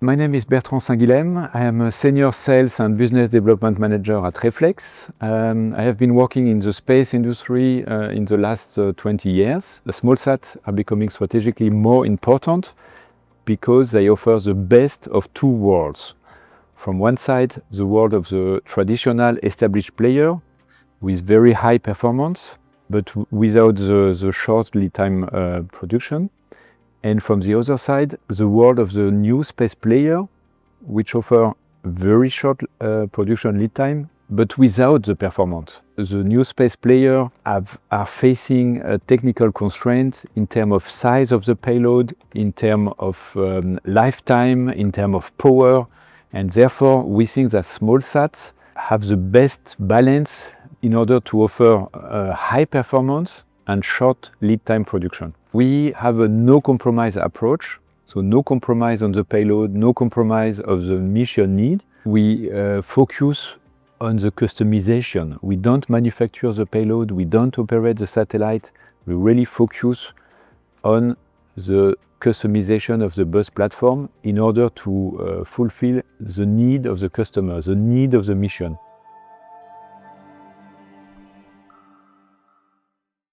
My name is Bertrand Saint-Guilhem. I am a Senior Sales and Business Development Manager at Reflex. I have been working in the space industry in the last 20 years. The SmallSats are becoming strategically more important because they offer the best of two worlds. From one side, the world of the traditional established player with very high performance, but without the short lead time production. And from the other side, the world of the NewSpace player, which offer very short production lead time, but without the performance. The NewSpace player are facing a technical constraints in terms of size of the payload, in terms of lifetime, in terms of power, and therefore we think that SmallSats have the best balance in order to offer high performance and short lead time production. We have a no-compromise approach, so no compromise on the payload, no compromise of the mission need. We focus on the customization. We don't manufacture the payload, we don't operate the satellite. We really focus on the customization of the bus platform in order to fulfill the need of the customer, the need of the mission.